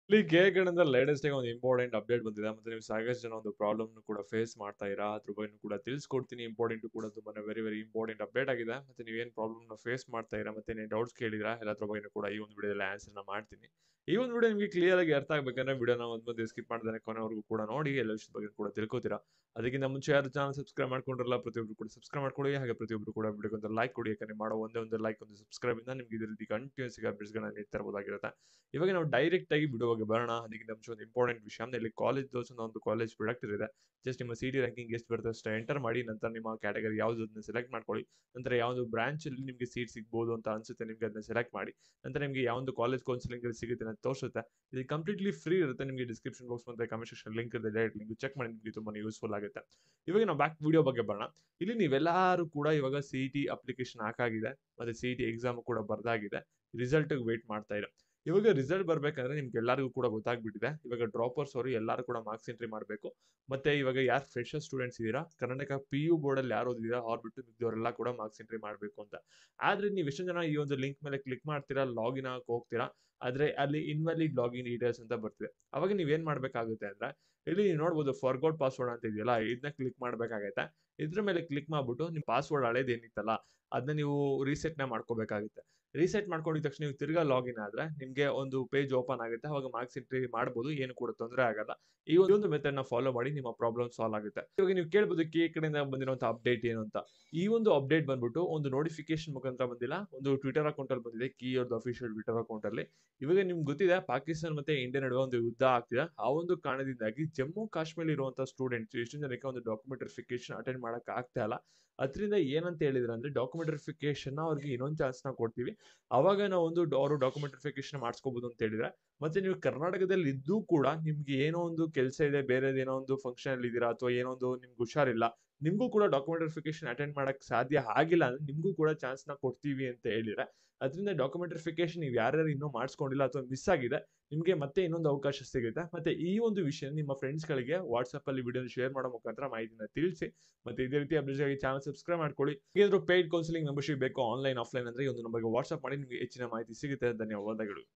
ಇಲ್ಲಿ ಕೇಳ್ಕೊಂಡ್ರೆ ಲೇಟೆಸ್ಟ್ ಆಗಿ ಒಂದು ಇಂಪಾರ್ಟೆಂಟ್ ಅಪ್ಡೇಟ್ ಬಂದಿದೆ. ಮತ್ತೆ ನೀವು ಸಾಕಷ್ಟು ಜನ ಒಂದು ಪ್ರಾಬ್ಲಮ್‌ನ ಕೂಡ ಫೇಸ್ ಮಾಡ್ತಾ ಇರಾ. ಅದ್ರ ಬಗ್ಗೆನೂ ಕೂಡ ತಿಳಿಸ್ಕೊಡ್ತೀನಿ. ಇಂಪಾರ್ಟೆಂಟ್ ಕೂಡ ತುಂಬಾನೇ ವೆರಿ ಇಂಪಾರ್ಟೆಂಟ್ ಅಪ್ಡೇಟ್ ಆಗಿದೆ. ಮತ್ತೆ ನೀವೇನ್ ಪ್ರಾಬ್ಲಮ್‌ನ ಫೇಸ್ ಮಾಡ್ತಾ ಇರಾ, ಮತ್ತೆ ಏನೇನ್ ಡೌಟ್ಸ್ ಕೇಳಿದಿರಾ ಎಲ್ಲದ್ರ ಬಗ್ಗೆನೂ ಕೂಡ ಈ ಒಂದು ವಿಡಿಯೋದಲ್ಲಿ ಆನ್ಸರ್‌ನ ಮಾಡ್ತೀನಿ. ಈ ಒಂದು ವಿಡಿಯೋ ನಿಮಗೆ ಕ್ಲಿಯರ್ ಆಗಿ ಅರ್ಥ ಆಗ್ಬೇಕಂದ್ರೆ ವಿಡಿಯೋನ ಒಂದ್ ಸ್ಕಿಪ್ ಮಾಡ್ದೇನೆ ಕೊನೆವರೆಗೂ ಕೂಡ ನೋಡಿ ಎಲ್ಲ ವಿಷಯದ ಬಗ್ಗೆ ಕೂಡ ತಿಳ್ಕೊತೀರಾ. ಅದಕ್ಕಿಂತ ಮುಂಚೆ ಯಾರು ಚಾನಲ್ ಸಬ್ಸ್ಕ್ರೈಬ್ ಮಾಡ್ಕೊಂಡಿರಲ್ಲ ಪ್ರತಿಯೊಬ್ರು ಕೂಡ ಸಬ್ಸ್ಕ್ರೈಬ್ ಮಾಡ್ಕೊಳ್ಳಿ. ಹಾಗೆ ಪ್ರತಿಯೊಬ್ರು ಕೂಡ ವಿಡಿಯೋಗೆ ಒಂದು ಲೈಕ್ ಕೊಡಿ. ಯಾಕಂದ್ರೆ ಮಾಡೋ ಒಂದೇ ಒಂದು ಲೈಕ್ ಒಂದು ಸಬ್ಸ್ಕ್ರೈಬ್ ಇಂದ ನಿಮ್ಗೆ ಇದೇ ರೀತಿ ಕಂಟಿನ್ಯೂಸ್ ಆಗಿ ಅಪ್ಡೇಟ್ಸ್‌ಗಳನ್ನ ನೀಡ್ತಾ ಇರಬಹುದಾಗಿರುತ್ತೆ. ಇವಾಗ ನಾವು ಡೈರೆಕ್ಟ್ ಆಗಿ ವಿಡಿಯೋಗೆ ಬರೋಣ. ಅದಕ್ಕಿಂತ ಮುಂಚೆ ಒಂದು ಇಂಪಾರ್ಟೆಂಟ್ ವಿಷಯ ಅಂದ್ರೆ ಇಲ್ಲಿ ಕಾಲೇಜ್ ಒಂದು ಕಾಲೇಜ್ ಪ್ರೊಡಕ್ಟರ್ ಇದೆ. ಜಸ್ಟ್ ನಿಮ್ಮ ಸಿಟಿ ರ್ಯಾಂಕಿಂಗ್ ಎಷ್ಟು ಬರುತ್ತೆ ಅಷ್ಟೇ ಎಂಟರ್ ಮಾಡಿ. ನಂತರ ನಿಮ್ಮ ಕ್ಯಾಟಗರಿ ಯಾವ್ದು ಅದನ್ನ ಸೆಲೆಕ್ಟ್ ಮಾಡ್ಕೊಳ್ಳಿ. ನಂತರ ಯಾವ್ದು ಬ್ರಾಂಚ್ ಅಲ್ಲಿ ನಿಮಗೆ ಸೀಟ್ ಸಿಗ್ಬೋದು ಅಂತ ಅನ್ಸುತ್ತೆ ನಿಮ್ಗೆ ಅದನ್ನ ಸೆಲೆಕ್ಟ್ ಮಾಡಿ. ನಂತರ ನಿಮಗೆ ಯಾವೊಂದು ಕಾಲೇಜ್ ಕೌನ್ಸಿಲಿಂಗ್ ಅಲ್ಲಿ ಸಿಗುತ್ತೆ ಅಂತ ತೋರಿಸುತ್ತೆ. ಇದು ಕಂಪ್ಲೀಟ್ಲಿ ಫ್ರೀ ಇರುತ್ತೆ. ನಿಮಗೆ ಡಿಸ್ಕ್ರಿಪ್ಷನ್ ಬಾಕ್ಸ್ ಮತ್ತೆ ಕಮೆಂಟ್ ಸೆಕ್ಷನ್ ಲಿಂಕ್ ಇದೆ. ಡೈರೆಕ್ಟ್ ಲಿಂಕ್ ಚೆಕ್ ಮಾಡಿ ನಿಮಗೆ ತುಂಬಾ ಯೂಸ್ಫುಲ್ ಆಗುತ್ತೆ. ಇವಾಗ ನಾವು ಬ್ಯಾಕ್ ವಿಡಿಯೋ ಬಗ್ಗೆ ಬರೋಣ. ಇಲ್ಲಿ ನೀವೆಲ್ಲರೂ ಕೂಡ ಇವಾಗ ಸಿಇಟಿ ಅಪ್ಲಿಕೇಶನ್ ಹಾಕಾಗಿದೆ. ಮತ್ತೆ ಸಿಇಟಿ ಎಕ್ಸಾಮ್ ಕೂಡ ಬರ್ದಾಗಿದೆ. ರಿಸಲ್ಟ್ ವೇಟ್ ಮಾಡ್ತಾ ಇರೋ. ಇವಾಗ ರಿಸಲ್ಟ್ ಬರ್ಬೇಕಂದ್ರೆ ನಿಮ್ಗೆಲ್ಲರಿಗೂ ಕೂಡ ಗೊತ್ತಾಗ್ಬಿಟ್ಟಿದೆ. ಇವಾಗ ಡ್ರಾಪರ್ಸ್ ಅವರು ಎಲ್ಲರೂ ಕೂಡ ಮಾರ್ಕ್ಸ್ ಎಂಟ್ರಿ ಮಾಡಬೇಕು. ಮತ್ತೆ ಇವಾಗ ಯಾರು ಫ್ರೆಶರ್ ಸ್ಟೂಡೆಂಟ್ಸ್ ಇದ್ದೀರಾ, ಕರ್ನಾಟಕ PU ಬೋರ್ಡ್ ಅಲ್ಲಿ ಯಾರು ಓದಿದ್ದೀರಾ ಅವ್ರು ಬಿಟ್ಟು ಮಿಕ್ದವರೆಲ್ಲ ಕೂಡ ಮಾರ್ಕ್ಸ್ ಎಂಟ್ರಿ ಮಾಡಬೇಕು ಅಂತ. ಆದ್ರೆ ನೀವು ಎಷ್ಟೊಂದು ಜನ ಈ ಒಂದು ಲಿಂಕ್ ಮೇಲೆ ಕ್ಲಿಕ್ ಮಾಡ್ತೀರಾ, ಲಾಗಿನ್ ಆಗಕ್ಕೆ ಹೋಗ್ತೀರಾ. ಆದ್ರೆ ಅಲ್ಲಿ ಇನ್ವಾಲಿಡ್ ಲಾಗಿನ್ ಡೀಟೇಲ್ಸ್ ಅಂತ ಬರ್ತಿದೆ. ಅವಾಗ ನೀವೇನ್ ಮಾಡ್ಬೇಕಾಗುತ್ತೆ ಅಂದ್ರೆ ಇಲ್ಲಿ ನೀವು ನೋಡ್ಬೋದು ಫಾರ್ಗೋಟ್ ಪಾಸ್ವರ್ಡ್ ಅಂತ ಇದೆಯಲ್ಲ, ಇದನ್ನ ಕ್ಲಿಕ್ ಮಾಡ್ಬೇಕಾಗತ್ತೆ. ಇದ್ರ ಮೇಲೆ ಕ್ಲಿಕ್ ಮಾಡ್ಬಿಟ್ಟು ನಿಮ್ ಪಾಸ್ವರ್ಡ್ ಹಳೇದು ಏನಿತ್ತಲ್ಲ ಅದನ್ನ ನೀವು ರೀಸೆಟ್ ನ ಮಾಡ್ಕೋಬೇಕಾಗುತ್ತೆ. ರೀಸೆಟ್ ಮಾಡ್ಕೊಂಡಿದ ತಕ್ಷಣ ನೀವು ತಿರ್ಗಾ ಲಾಗಿನ್ ಆದ್ರೆ ನಿಮ್ಗೆ ಒಂದು ಪೇಜ್ ಓಪನ್ ಆಗುತ್ತೆ. ಅವಾಗ ಮಾರ್ಕ್ಸ್ ಎಂಟ್ರಿ ಮಾಡ್ಬೋದು, ಏನು ಕೂಡ ತೊಂದರೆ ಆಗಲ್ಲ. ಈ ಒಂದು ಮೆಥಡ್ ನ ಫಾಲೋ ಮಾಡಿ ನಿಮ್ಮ ಪ್ರಾಬ್ಲಮ್ ಸಾಲ್ವ್ ಆಗುತ್ತೆ. ಇವಾಗ ನೀವು ಕೇಳ್ಬೋದು ಕೆ ಕಡೆಯಿಂದ ಬಂದಿರುವಂತ ಅಪ್ಡೇಟ್ ಏನು ಅಂತ. ಈ ಒಂದು ಅಪ್ಡೇಟ್ ಬಂದ್ಬಿಟ್ಟು ಒಂದು ನೋಟಿಫಿಕೇಶನ್ ಮುಖಾಂತರ ಬಂದಿಲ್ಲ, ಒಂದು ಟ್ವಿಟರ್ ಅಕೌಂಟ್ ಅಲ್ಲಿ ಬಂದಿದೆ. ಕೀ ಅವ್ರದ್ದು ಅಫಿಷಿಯಲ್ ಟ್ವಿಟರ್ ಅಕೌಂಟ್ ಅಲ್ಲಿ. ಇವಾಗ ನಿಮ್ಗೆ ಗೊತ್ತಿದೆ ಪಾಕಿಸ್ತಾನ ಮತ್ತೆ ಇಂಡಿಯಾ ನಡುವೆ ಒಂದು ಯುದ್ಧ ಆಗ್ತಿದೆ. ಆ ಒಂದು ಕಾರಣದಿಂದಾಗಿ ಜಮ್ಮು ಕಾಶ್ಮೀರ ಇರುವಂತಹ ಸ್ಟೂಡೆಂಟ್ಸ್ ಎಷ್ಟು ಜನಕ್ಕೆ ಒಂದು ಡಾಕ್ಯುಮೆಂಟ್ ವೆರಿಫಿಕೇಶನ್ ಅಟೆಂಡ್ ಮಾಡಕ್ ಆಗ್ತಾ ಇಲ್ಲ. ಅದರಿಂದ ಏನಂತ ಹೇಳಿದ್ರೆ ಅಂದ್ರೆ ಡಾಕ್ಯುಮೆಂಟ್ ವೆರಿಫಿಕೇಶನ್ ಅವ್ರಿಗೆ ಇನ್ನೊಂದು ಚಾನ್ಸ್ ನ ಕೊಡ್ತೀವಿ. ಅವಾಗ ನಾವು ಅವರು ಡಾಕ್ಯುಮೆಂಟ್ ವೆರಿಫಿಕೇಶನ್ ಮಾಡಿಸ್ಕೋಬಹುದು ಅಂತ ಹೇಳಿದ್ರೆ. ಮತ್ತೆ ನೀವು ಕರ್ನಾಟಕದಲ್ಲಿ ಇದ್ದು ಕೂಡ ನಿಮ್ಗೆ ಏನೋ ಒಂದು ಕೆಲಸ ಇದೆ, ಬೇರೆದೇನೋ ಒಂದು ಫಂಕ್ಷನ್ ಅಲ್ಲಿ ಇದ್ದೀರಾ ಅಥವಾ ಏನೋ ಒಂದು ನಿಮ್ಗೆ ಹುಷಾರಿಲ್ಲ, ನಿಮ್ಗೂ ಕೂಡ ಡಾಕ್ಯುಮೆಂಟ್ ವೆರಿಫಿಕೇಶನ್ ಅಟೆಂಡ್ ಮಾಡಕ್ ಸಾಧ್ಯ ಆಗಿಲ್ಲ ಅಂದ್ರೆ ನಿಮ್ಗೂ ಕೂಡ ಚಾನ್ಸ್ ನ ಕೊಡ್ತೀವಿ ಅಂತ ಹೇಳಿದ್ರೆ. ಅದರಿಂದ ಡಾಕ್ಯುಮೆಂಟ್ ವೆರಿಫಿಕೇಶನ್ ನೀವು ಯಾರ್ಯಾರು ಇನ್ನೂ ಮಾಡಿಸ್ಕೊಂಡಿಲ್ಲ ಅಥವಾ ಮಿಸ್ ಆಗಿದೆ, ನಿಮಗೆ ಮತ್ತೆ ಇನ್ನೊಂದು ಅವಕಾಶ ಸಿಗುತ್ತೆ. ಮತ್ತೆ ಈ ಒಂದು ವಿಷಯ ನಿಮ್ಮ ಫ್ರೆಂಡ್ಸ್ ಗಳಿಗೆ ವಾಟ್ಸ್ಆಪ್ ಅಲ್ಲಿ ವಿಡಿಯೋ ಶೇರ್ ಮಾಡೋ ಮುಖಾಂತರ ಮಾಹಿತಿನ ತಿಳಿಸಿ. ಮತ್ತೆ ಇದೇ ರೀತಿ ಅಪ್ಡೇಟ್ ಆಗಿ ಚಾನಲ್ ಸಬ್ಸ್ಕ್ರೈಬ್ ಮಾಡ್ಕೊಳ್ಳಿ. ಏನಾದ್ರು ಪೇಯ್ಡ್ ಕೌನ್ಸಿಲಿಂಗ್ ಮೆಂಬರ್ಶಿಪ್ ಬೇಕೋ ಆನ್ಲೈನ್ ಆಫ್ಲೈನ್ ಅಂದ್ರೆ ಈ ಒಂದು ನಂಬರ್ಗೆ ವಾಟ್ಸ್ಆಪ್ ಮಾಡಿ ನಿಮಗೆ ಹೆಚ್ಚಿನ ಮಾಹಿತಿ ಸಿಗುತ್ತೆ. ಧನ್ಯವಾದಗಳು.